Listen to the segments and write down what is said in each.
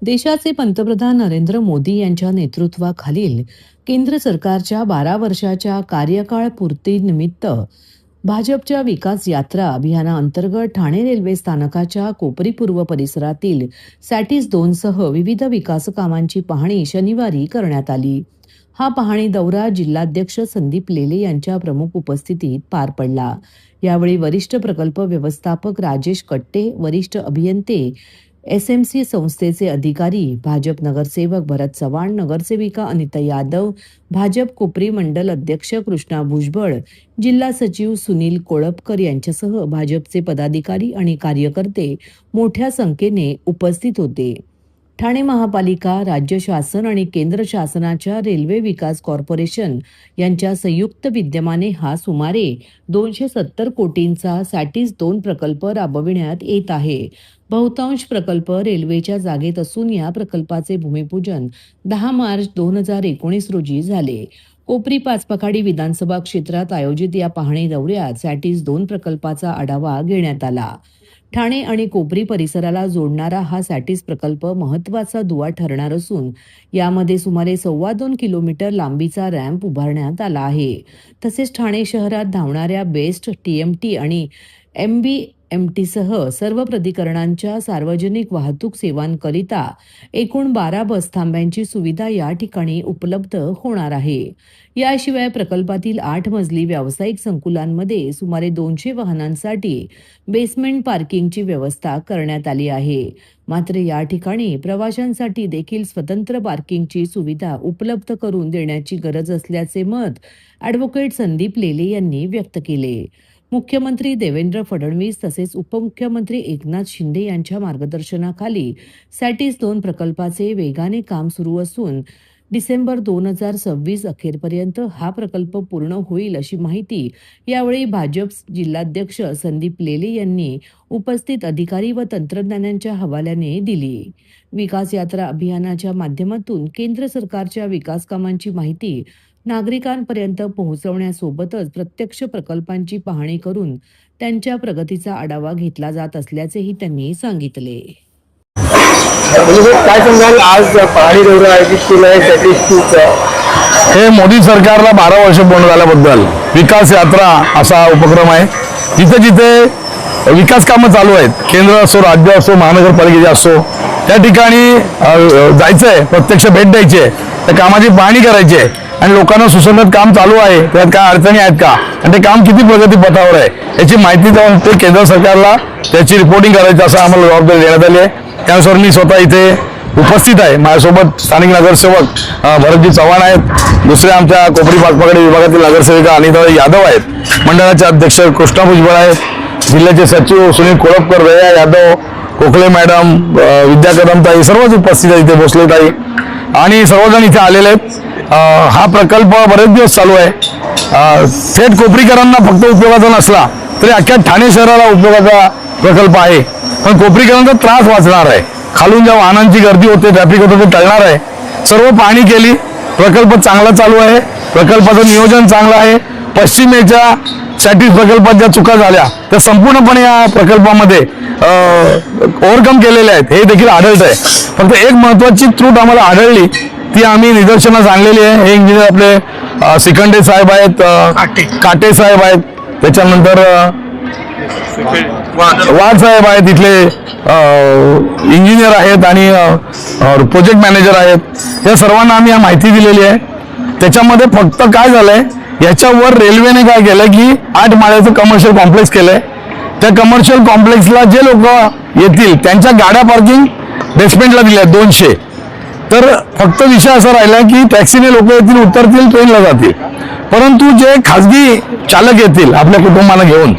देशाचे पंतप्रधान नरेंद्र मोदी यांच्या नेतृत्वाखालील केंद्र सरकारच्या 12 वर्षाच्या कार्यकाळ पूर्तीनिमित्त भाजपच्या विकास यात्रा अभियानाअंतर्गत ठाणे रेल्वे स्थानकाच्या कोपरी पूर्व परिसरातील सॅटिस 2 सह विविध विकास कामांची पाहणी शनिवारी करण्यात आली। हा पाहणी दौरा जिल्हाध्यक्ष संदीप लेले यांच्या प्रमुख उपस्थितीत पार पडला। यावेळी वरिष्ठ प्रकल्प व्यवस्थापक राजेश कट्टे, वरिष्ठ अभियंते, एसएमसी संस्थेचे अधिकारी, भाजप नगरसेवक भरत चव्हाण, नगरसेविका अनिता यादव, भाजप कोपरी मंडल अध्यक्ष कृष्णा भुजबळ, जिल्हा सचिव सुनील कोळपकर यांच्यासह भाजपचे पदाधिकारी आणि कार्यकर्ते मोठ्या संख्येने उपस्थित होते। ठाणे महापालिका, राज्य शासन आणि केंद्र शासनाच्या रेल्वे विकास कॉर्पोरेशन यांच्या संयुक्त विद्यमाने हा सुमारे 270 कोटींचा सॅटिस 2 प्रकल्प राबविण्यात येत आहे। बहुतांश प्रकल्प रेल्वेच्या जागेत असून या प्रकल्पाचे भूमिपूजन 10 मार्च 2019 रोजी झाले। कोपरी पाचपखाडी विधानसभा क्षेत्रात आयोजित या पाहणी दौऱ्यात सॅटिस 2 प्रकल्पाचा आढावा घेण्यात आला। ठाणे आणि कोपरी परिसराला जोडणारा हा सॅटिस प्रकल्प महत्त्वाचा दुवा ठरणार असून यामध्ये सुमारे 2.25 किलोमीटर लांबीचा रॅम्प उभारण्यात आला आहे। तसेच ठाणे शहरात धावणाऱ्या बेस्ट, टीएमटी आणि एमबीएमटीसह सर्व प्राधिकरणांच्या सार्वजनिक वाहतूक सेवांकरिता एकूण 12 बसथांब्यांची सुविधा या ठिकाणी उपलब्ध होणार आहे। याशिवाय प्रकल्पातील 8 मजली व्यावसायिक संकुलांमध्ये सुमारे 200 वाहनांसाठी बेसमेंट पार्किंगची व्यवस्था करण्यात आली आहे। मात्र या ठिकाणी प्रवाशांसाठी देखील स्वतंत्र पार्किंगची सुविधा उपलब्ध करून देण्याची गरज असल्याचे मत ॲडव्होकेट संदीप लेले यांनी व्यक्त केले। मुख्यमंत्री देवेंद्र फडणवीस तसेच उपमुख्यमंत्री एकनाथ शिंदे यांच्या मार्गदर्शनाखाली सॅटिस 2 प्रकल्पाचे वेगाने काम सुरू असून डिसेंबर 2026 अखेरपर्यंत हा प्रकल्प पूर्ण होईल अशी माहिती यावेळी भाजप जिल्हाध्यक्ष संदीप लेले यांनी उपस्थित अधिकारी व तंत्रज्ञांच्या हवाल्याने दिली। विकास यात्रा अभियानाच्या माध्यमातून केंद्र सरकारच्या विकास कामांची माहिती नागरिकांपर्यंत पोहोचवण्यासोबतच प्रत्यक्ष प्रकल्पांची पाहणी करून त्यांच्या प्रगतीचा आढावा घेतला जात असल्याचेही त्यांनी सांगितले। काय सांगाल, आज पाहणी दौरा आयोजित केला आहे सॅटिस 2चा? हे मोदी सरकारला 12 वर्ष पूर्ण झाल्याबद्दल विकास यात्रा असा उपक्रम आहे। जिथे जिथे विकास कामं चालू आहेत, केंद्र असो, राज्य असो, महानगरपालिकेचे असो, त्या ठिकाणी जायचंय, प्रत्यक्ष भेट द्यायची आहे, त्या कामाची पाहणी करायची आहे आणि लोकांना सुसंगत काम चालू आहे, त्यात काय अडचणी आहेत का आणि ते काम किती प्रगतीपथावर आहे याची माहिती देऊन ते केंद्र सरकारला त्याची रिपोर्टिंग करायची असं आम्हाला जबाबदारी देण्यात आली आहे। त्यानुसार मी स्वतः इथे उपस्थित आहे। माझ्यासोबत स्थानिक नगरसेवक भरतजी चव्हाण आहेत, दुसरे आमच्या कोपरी पाचपखाडी विभागातील नगरसेविका अनिता यादव आहेत, मंडळाचे अध्यक्ष कृष्णा भुजबळ आहेत, जिल्ह्याचे सचिव सुनील कोळपकर, दया यादव, कोकले मॅडम, विद्या कदमताई सर्वच उपस्थित आहेत, इथे भोसले ताई आणि सर्वजण इथे आलेले आहेत। हा प्रकल्प बरेच दिवस चालू आहे। थेट कोपरीकरांना फक्त उपयोगाचा नसला तरी अख्ख्या ठाणे शहराला उपयोगाचा प्रकल्प आहे, पण कोपरीकरांचा त्रास वाचणार आहे। खालून ज्या वाहनांची गर्दी होते, ट्रॅफिक होतं, ते टळणार आहे। सर्व पाहणी केली, प्रकल्प चांगला चालू आहे, प्रकल्पाचं नियोजन चांगलं आहे। पश्चिमेच्या सॅटिस प्रकल्पात ज्या चुका झाल्या त्या संपूर्णपणे या प्रकल्पामध्ये ओव्हरकम केलेल्या आहेत, हे देखील आढळत आहे। फक्त एक महत्त्वाची त्रुट आम्हाला आढळली, ती आम्ही निदर्शनास आणलेली आहे। हे इंजिनियर आपले सिकंडे साहेब आहेत, काटे साहेब आहेत, त्याच्यानंतर वाड साहेब आहेत, इथले इंजिनियर आहेत आणि प्रोजेक्ट मॅनेजर आहेत। या सर्वांना आम्ही या माहिती दिलेली आहे। त्याच्यामध्ये फक्त काय झालंय, याच्यावर रेल्वेने काय केलंय की 8 माळ्याचं कमर्शियल कॉम्प्लेक्स केलंय। त्या कमर्शियल कॉम्प्लेक्सला जे लोक येतील त्यांच्या गाड्या पार्किंग बेसमेंटला दिल्या 200। तर फक्त विषय असा राहिला की टॅक्सीने लोक येतील, उतरतील, ट्रेनला जातील, परंतु जे खाजगी चालक येतील आपल्या कुटुंबाला घेऊन,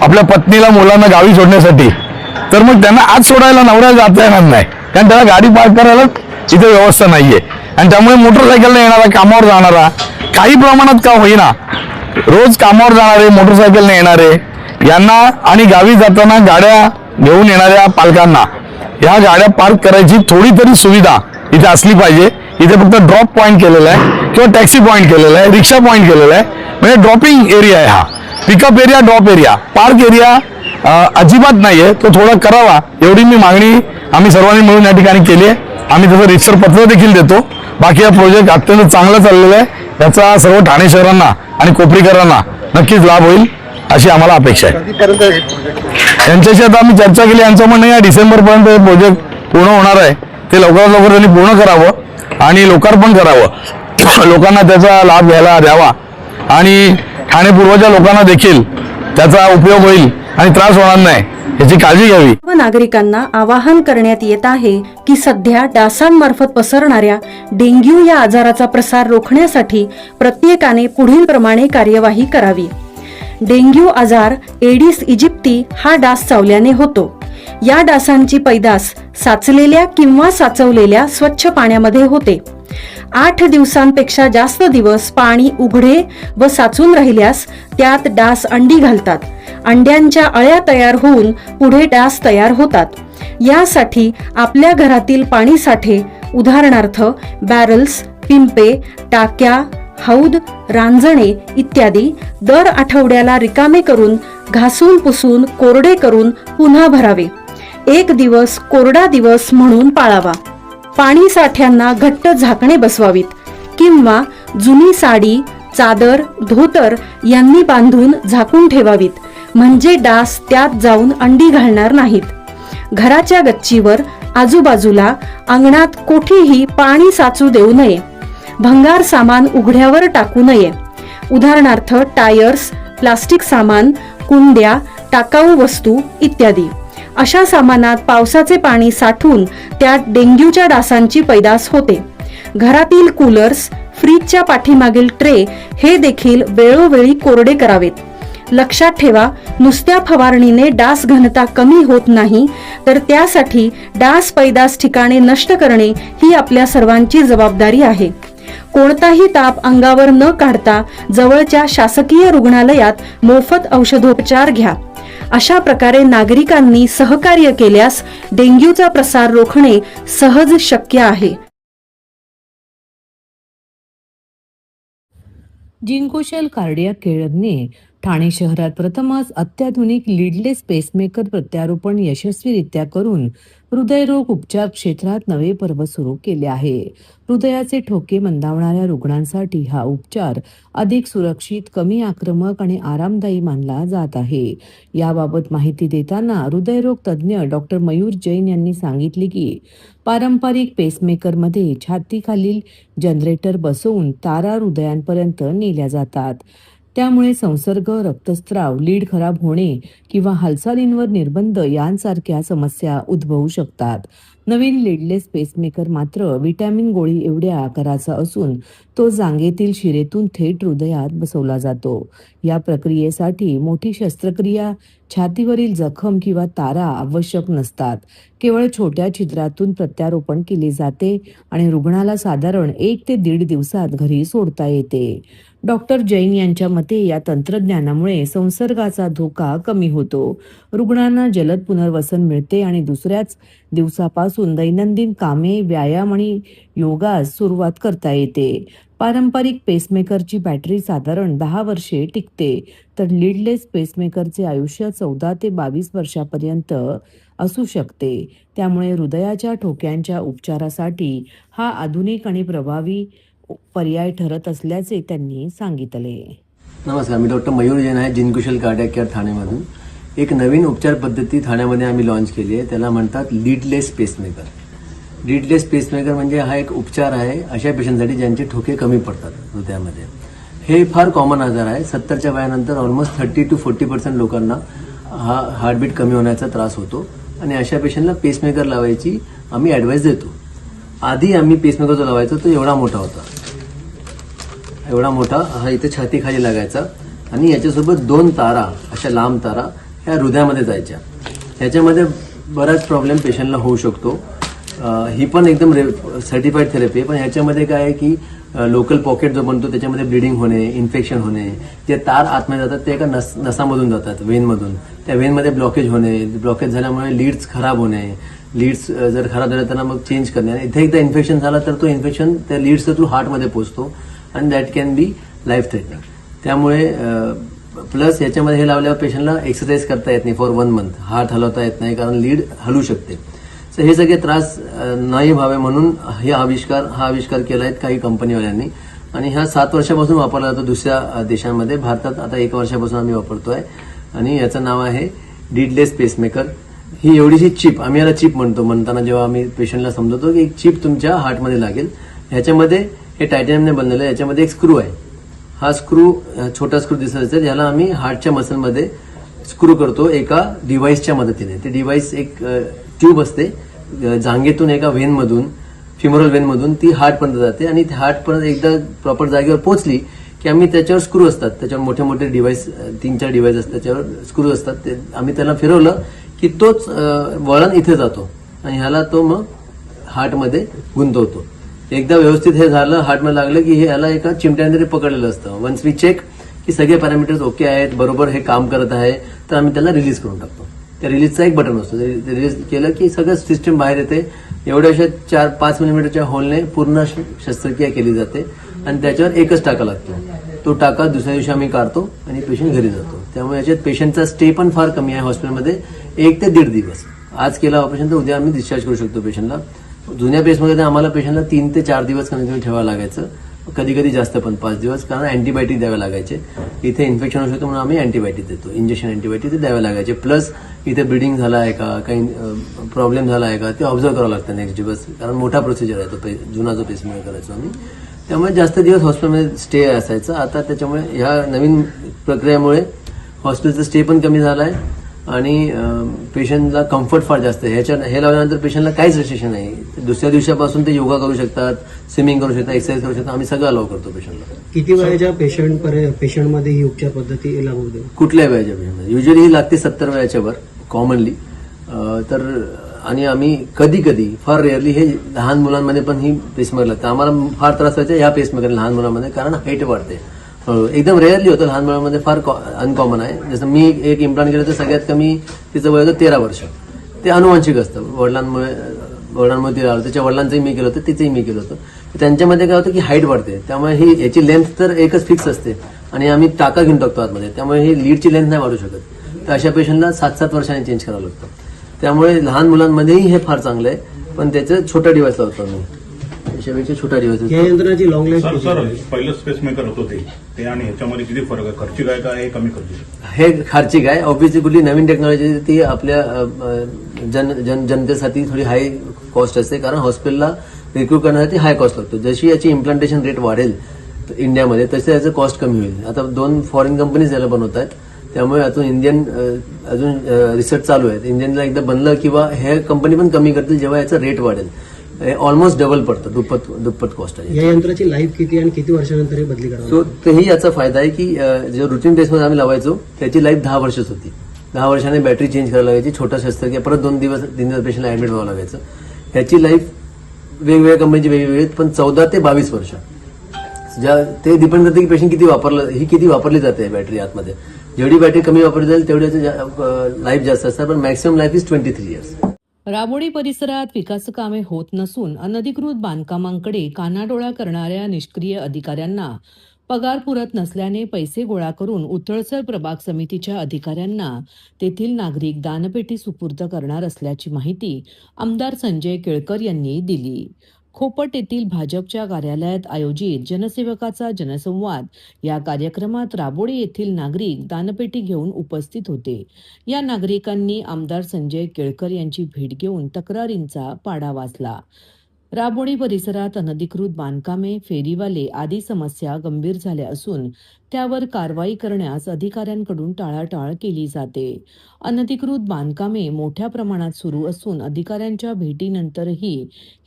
आपल्या पत्नीला मुलांना गावी सोडण्यासाठी, तर मग त्यांना आज सोडायला नवऱ्याला जाता येणार नाही, कारण त्याला गाडी पार्क करायला इथे व्यवस्था नाहीये। आणि त्यामुळे मोटरसायकलने येणारा, कामावर जाणारा, काही प्रमाणात का होईना रोज कामावर जाणारे, मोटरसायकलने येणारे यांना आणि गावी जाताना गाड्या घेऊन येणाऱ्या पालकांना या गाड्या पार्क करायची थोडी तरी सुविधा इथे असली पाहिजे। इथे फक्त ड्रॉप पॉईंट केलेला आहे किंवा टॅक्सी पॉईंट केलेला आहे, रिक्षा पॉईंट केलेला आहे, म्हणजे ड्रॉपिंग एरिया आहे हा। Pickup area, drop area, park area अजिबात नाहीये, तो थोडा करावा एवढी मी मागणी आम्ही सर्वांनी मिळून या ठिकाणी केली आहे. आम्ही त्याचं रितसर पत्र देखील देतो. बाकी हा प्रोजेक्ट अत्यंत चांगला चाललेला आहे. याचा सर्व ठाणे शहरांना आणि कोपरीकरांना नक्कीच लाभ होईल अशी आम्हाला अपेक्षा आहे. कधीपर्यंत हे प्रोजेक्ट यांच्याशी आता आम्ही चर्चा केली. यांचं म्हणणं या डिसेंबरपर्यंत हे प्रोजेक्ट पूर्ण होणार आहे. ते लवकरात लवकर त्यांनी पूर्ण करावं आणि लोकार्पण करावं, लोकांना त्याचा लाभ घ्यायला द्यावा आणि ठाणे पूर्वच्या लोकांना देखील त्याचा उपयोग होईल आणि त्रास होणार नाही याची काळजी घ्यावी. सर्व नागरिकांना आवाहन करण्यात येत आहे की सध्या डासांमार्फत पसरणाऱ्या डेंग्यू या आजाराचा प्रसार रोखण्यासाठी प्रत्येकाने पुढील प्रमाणे कार्यवाही करावी. डेंग्यू आजार एडिस इजिप्ती हा डास चावल्याने होतो. या डासांची पैदास साचलेल्या किंवा साचवलेल्या स्वच्छ पाण्यामध्ये होते. 8 दिवसांपेक्षा जास्त दिवस पाणी उघडे व साचून राहिल्यास त्यात डास अंडी घालतात. अंड्यांच्या अळ्या तयार होऊन पुढे डास तयार होतात. यासाठी आपल्या घरातील पाणी साठे उदाहरणार्थ बॅरल्स, पिंपे, टाक्या, हौद, रांजणे इत्यादी दर आठवड्याला रिकामे करून घासून पुसून कोरडे करून पुन्हा भरावे. 1 दिवस कोरडा दिवस म्हणून पाळावा. पाणी साठ्यांना घट्ट झाकणे बसवावीत किंवा जुनी साडी, चादर, धोतर यांनी बांधून झाकून ठेवावीत, म्हणजे डास त्यात जाऊन अंडी घालणार नाहीत. घराच्या गच्चीवर, आजूबाजूला, अंगणात कोठेही पाणी साचू देऊ नये. भंगार सामान उघड्यावर टाकू नये. उदाहरणार्थ टायर्स, प्लास्टिक सामान, कुंड्या, टाकाऊ वस्तू इत्यादी. अशा सामानात पावसाचे पाणी साठून त्यात डेंग्यूच्या डासांची पैदास होते. घरातील कूलर्स, फ्रीजच्या पाठीमागील ट्रे हे देखील वेळोवेळी कोरडे करावेत. लक्षात ठेवा, नुसत्या फवारणीने डास घनता कमी होत नाही, तर त्यासाठी डास पैदास ठिकाणे नष्ट करणे ही आपल्या सर्वांची जबाबदारी आहे. कोणताही ताप अंगावर न काढता जवळच्या शासकीय रुग्णालयात मोफत औषधोपचार घ्या. अशा प्रकारे नागरिकांनी सहकार्य केल्यास डेंग्यूचा प्रसार रोखणे सहज शक्य आहे. जिनकुशल कार्डियाक केअरने ठाणे शहरात प्रथमच अत्याधुनिक लीडलेस पेसमेकर प्रत्यारोपण यशस्वीरित्या करून हृदयरोग उपचार क्षेत्रात नवे पर्व सुरू केले आहे. हृदयाचे ठोके मंदावणाऱ्या रुग्णांसाठी हा उपचार अधिक सुरक्षित, कमी आक्रमक आणि आरामदायी मानला जात आहे. याबाबत माहिती देताना हृदयरोग तज्ज्ञ डॉक्टर मयूर जैन यांनी सांगितले की पारंपरिक पेसमेकरमध्ये छातीखालील जनरेटर बसवून तारा हृदयांपर्यंत नेल्या जातात. त्यामुळे संसर्ग, रक्तस्राव, लीड खराब होणे किंवा हालचालींवर निर्बंध यांसारख्या समस्या उद्भवू शकतात. नवीन लीडलेस पेसमेकर मात्र विटॅमिन गोळी एवढ्या आकाराचा असून तो जांघेतील शिरेतून थेट हृदयात बसवला जातो. या प्रक्रियेसाठी मोठी शस्त्रक्रिया, छातीवरील जखम किंवा तारा आवश्यक नसतात. केवळ छोट्या छिद्रातून प्रत्यारोपण केले जाते आणि रुग्णाला साधारण 1 ते 1.5 दिवसात घरी सोडता येते. डॉक्टर जैन यांच्या मते या तंत्रज्ञानामुळे संसर्गाचा धोका कमी होतो, रुग्णांना जलद पुनर्वसन मिळते आणि दुसऱ्याच दिवसापासून दैनंदिन कामे, व्यायाम आणि योगास सुरुवात करता येते. पारंपरिक पेसमेकरची बॅटरी साधारण 10 वर्षे टिकते, तर लीडलेस पेसमेकरचे आयुष्य 14 ते 22 वर्षापर्यंत असू शकते. त्यामुळे हृदयाच्या ठोक्यांच्या उपचारासाठी हा आधुनिक आणि प्रभावी पर्याय ठरत असल्याचे त्यांनी सांगितले. नमस्कार, मी डॉक्टर मयूर जैन आहे, जिनकुशल कार्डियाक केअर ठाणेमधून. एक नवीन उपचार पद्धती ठाण्यामध्ये आम्ही लॉन्च केली आहे, त्याला म्हणतात लीडलेस पेसमेकर. लीडलेस पेसमेकर म्हणजे हा एक उपचार आहे अशा पेशंटसाठी ज्यांचे ठोके कमी पडतात हृदयामध्ये. हे फार कॉमन आजार आहे. 70च्या वयानंतर ऑलमोस्ट 30 to 40% लोकांना हा हार्टबीट कमी होण्याचा त्रास होतो आणि अशा पेशंटला पेसमेकर लावायची आम्ही ॲडवाईस देतो. आधी आम्ही पेसमेकर जो लावायचो तो एवढा मोठा होता, एवढा मोठा, हा इथे छातीखाली लागायचा आणि याच्यासोबत 2 तारा, अशा लांब तारा ह्या हृदयामध्ये जायच्या. ह्याच्यामध्ये बराच प्रॉब्लेम पेशंटला होऊ शकतो. ही पण एकदम सर्टिफाईड थेरपी आहे, पण ह्याच्यामध्ये काय आहे की लोकल पॉकेट जो बनतो त्याच्यामध्ये ब्लिडिंग होणे, इन्फेक्शन होणे, ते तार आतमध्ये जातात, ते एका नसामधून जातात, वेनमधून. त्या वेनमध्ये ब्लॉकेज होणे, ब्लॉकेज झाल्यामुळे लीड्स खराब होणे, लीड्स जर खराब झाल्या त्यांना मग चेंज करणे. आणि इथे एकदा इन्फेक्शन झाला तर तो इन्फेक्शन त्या लीड्सच्या थ्रू हार्टमध्ये पोहोचतो आणि that can be life threatening. त्यामुळे प्लस याच्यामध्ये हे लावल्यावर पेशंटला एक्सरसाइज करता येत नाही फॉर 1 मंथ, हात हलवता येत नाही कारण लीड हलू शकते. सो हे सगळे त्रास नाही व्हावे म्हणून हा आविष्कार केला आहे काही कंपनीवाल्यांनी आणि हा 7 वर्षापासून वापरला जातो दुसऱ्या देशांमध्ये. भारतात आता 1 वर्षापासून आम्ही वापरतोय आणि याचं नाव आहे लीडलेस पेसमेकर. ही एवढीशी चिप, आम्ही याला चिप म्हणताना जेव्हा आम्ही पेशंटला समजवतो की एक चिप तुमच्या हार्टमध्ये लागेल. ह्याच्यामध्ये हे टायटॅनियमने बनलेलं आहे, याच्यामध्ये एक स्क्रू आहे. हा स्क्रू छोटा स्क्रू दिसत असेल, याला आम्ही हार्टच्या मसलमध्ये स्क्रू करतो एका डिव्हाइसच्या मदतीने. ते डिव्हाइस एक ट्यूब असते, जांघेतून एका व्हेनमधून, फिमोरल व्हेनमधून ती हार्टपर्यंत जाते आणि हार्टपर्यंत एकदा प्रॉपर जागेवर पोहोचली की आम्ही त्याच्यावर स्क्रू असतात, त्याच्यावर मोठे मोठे डिव्हाइस 3-4 डिव्हाइस असतात, त्याच्यावर स्क्रू असतात. ते आम्ही त्याला फिरवलं की तोच वळण इथे जातो आणि ह्याला तो मग हार्टमध्ये गुंतवतो. एकदा व्यवस्थित हे झालं, हार्टमध्ये लागलं की हे याला एका चिमट्याने तरी पकडलेलं असतं. वन्स वी चेक की सगळे पॅरामीटर्स ओके आहेत, बरोबर हे काम करत आहे, तर आम्ही त्याला रिलीज करून टाकतो. त्या रिलीजचा एक बटन असतो, ते रिलीज केलं की सगळं सिस्टम बाहेर येते. एवढ्याशा 4-5 मिलीमीटरच्या होलने पूर्ण शस्त्रक्रिया केली जाते आणि त्याच्यावर एकच टाका लागतो. तो टाका दुसऱ्या दिवशी आम्ही काढतो आणि पेशंट घरी जातो. त्यामुळे याच्यात पेशंटचा स्टे पण फार कमी आहे हॉस्पिटलमध्ये, 1 ते 1.5 दिवस. आज केलं ऑपरेशन तर उद्या आम्ही डिस्चार्ज करू शकतो पेशंटला. जुन्या पेसमध्ये आम्हाला पेशंटला 3 ते 4 दिवस कमी ठेवावं लागायचं, कधी कधी जास्त पण 5 दिवस, कारण अँटीबायोटिक द्यावे लागायचे. इथे इन्फेक्शन होऊ शकतं म्हणून आम्ही अँटीबायोटिक देतो, इंजेक्शन अँटीबायोटिक ते द्यावे लागायचे. प्लस इथे ब्लिडिंग झाला आहे का, काही प्रॉब्लेम झाला आहे का ते ऑब्झर्व करावं लागतं नेक्स्ट दिवस, कारण मोठा प्रोसिजर आहे तो जुना जो पेसमेकर करायचो आम्ही. त्यामुळे जास्त दिवस हॉस्पिटलमध्ये स्टे असायचा. आता त्याच्यामुळे ह्या नवीन प्रक्रियेमुळे हॉस्पिटलचा स्टे पण कमी झाला आहे आणि पेशंटला कम्फर्ट फार जास्त आहे. हे लावल्यानंतर पेशंटला काहीच रेस्ट्रिक्शन नाही. दुसऱ्या दिवसापासून ते योगा करू शकतात, स्विमिंग करू शकतात, एक्सरसाइज करू शकतात. आम्ही सगळं अलाव करतो पेशंटला. किती वयाच्या पेशंटमध्ये ही उपचार पद्धती लागू होते? कुठल्या वयाच्या पेशंटमध्ये? युजली ही लागते 70 वयाच्या वर कॉमनली. तर आणि आम्ही कधी कधी फार रेअरली हे लहान मुलांमध्ये पण ही पेसमेकर लागते. आम्हाला फार त्रास व्हायचा ह्या पेसमेकर लहान मुलांमध्ये, कारण हाईट वाढते. एकदम रेअरली होतं लहान मुलांमध्ये, फार अनकॉमन आहे. जसं मी एक इम्प्लांट केलं तर सगळ्यात कमी तिचं वय होतं 13 वर्ष. ते अनुवांशिक असतं, वडिलांमुळे तिला आलं. त्याच्या वडिलांचंही मी केलं होतं, तिचंही मी केलं होतं. त्यांच्यामध्ये काय होतं की हाईट वाढते, त्यामुळे ही याची लेंथ तर एकच फिक्स असते आणि आम्ही टाका घेऊन टाकतो आतमध्ये, त्यामुळे ही लीडची लेंथ नाही वाढू शकत. तर अशा पेशंटला 7-7 वर्षांनी चेंज करावं लागतं. त्यामुळे लहान मुलांमध्येही हे फार चांगलं आहे, पण त्याचं छोटा डिव्हाइस लावतो आम्ही, त्याच्यापेक्षा छोटा डिव्हाइस. या यंत्राची लॉंग लाईफ सर पहिलं स्पेसमेकर होतं ते आणि ह्याच्यामध्ये किती फरक आहे? खर्चिक आहे का हे कमी खर्चिक? हे खर्चिक आहे. ऑब्व्हियसली कुठली नवीन टेक्नॉलॉजी ती आपल्या जनतेसाठी थोडी हाय कॉस्ट असते, कारण हॉस्पिटलला रिक्रूट करण्यासाठी हाय कॉस्ट लागतो. जशी याची इम्प्लांटेशन रेट वाढेल इंडियामध्ये तसं याचं कॉस्ट कमी होईल. आता 2 फॉरेन कंपनीज याला बनवत आहेत, त्यामुळे अजून रिसर्च चालू आहे. इंडियनला एकदा बनलं किंवा हे कंपनी पण कमी करतील जेव्हा याचा रेट वाढेल. ऑलमोस्ट डबल पडतं, दुप्पट कॉस्ट आहे. या यंत्राची लाईफ किती आणि किती वर्षानंतर हे बदली करावी? सो तेही याचा फायदा आहे की जे रुटीन टेस्टमध्ये आम्ही लावायचो त्याची लाईफ 10 वर्षच होती. 10 वर्षाने बॅटरी चेंज करायला लागायची, छोटा शस्त्रक्रिया परत 3 दिवस पेशंटला ऍडमिट व्हावं लागायचं. ह्याची लाईफ वेगवेगळ्या कंपनीची वेगवेगळी, पण 14 ते 22 वर्ष. ते डिपेंड करते की पेशंट किती वापरली जाते बॅटरी आतमध्ये. जेवढी बॅटरी कमी वापरली जाईल तेवढी लाईफ जास्त असतात, पण maximum life is 23 years. Rabodi परिसरात विकास कामे होत नसून अनधिकृत बांधकामांकडे कानाडोळा करणाऱ्या निष्क्रिय अधिकाऱ्यांना पगार पुरत नसल्याने पैसे गोळा करून उथळसर प्रभाग समितीच्या अधिकाऱ्यांना तेथील नागरिक दानपेटी सुपूर्द करणार असल्याची माहिती आमदार संजय केळकर यांनी दिली. खोपट येथील भाजपच्या कार्यालयात आयोजित जनसेवकाचा जनसंवाद या कार्यक्रमात राबोडी येथील नागरिक दानपेटी घेऊन उपस्थित होते. या नागरिकांनी आमदार संजय केळकर यांची भेट घेऊन तक्रारींचा पाढा वाचला. राबोडी परिसरात अनधिकृत बांधकामे, फेरीवाले आदी समस्या गंभीर झाल्या असून त्यावर कारवाई करण्यास अधिकाऱ्यांकडून टाळाटाळ केली जाते. अनधिकृत बांधकामे मोठ्या प्रमाणात सुरू असून अधिकाऱ्यांच्या भेटीनंतरही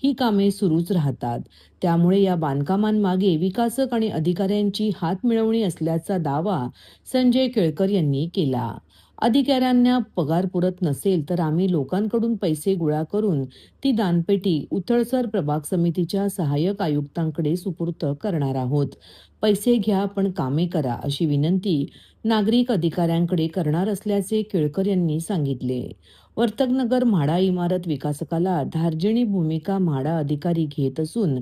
ही कामे सुरूच राहतात. त्यामुळे या बांधकामांमागे विकासक आणि अधिकाऱ्यांची हातमिळवणी असल्याचा दावा संजय केळकर यांनी केला. अधिकाऱ्यांना पगार पुरत नसेल तर आम्ही लोकांकडून पैसे गोळा करून ती दानपेटी उथळसर प्रभाग समितीच्या सहाय्यक आयुक्तांकडे सुपूर्द करणार आहोत. पैसे घ्या पण कामे करा अशी विनंती नागरिक अधिकाऱ्यांकडे करणार असल्याचे केळकर यांनी सांगितले. वर्तकनगर म्हाडा इमारत विकासकाला धार्जिणी भूमिका म्हाडा अधिकारी घेत असून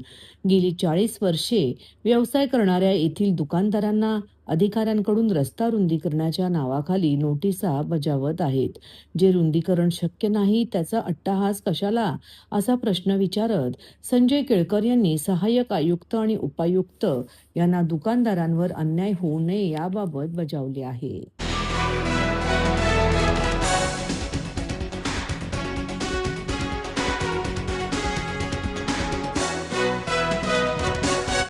गेली 40 वर्षे व्यवसाय करणाऱ्या येथील दुकानदारांना अधिकाऱ्यांकडून रस्ता रुंदीकरणाच्या नावाखाली नोटिसा बजावत आहेत. जे रुंदीकरण शक्य नाही त्याचा अट्टहास कशाला असा प्रश्न विचारत संजय केळकर यांनी सहाय्यक आयुक्त आणि उपायुक्त यांना दुकानदारांवर अन्याय होऊ नये याबाबत बजावले आहे.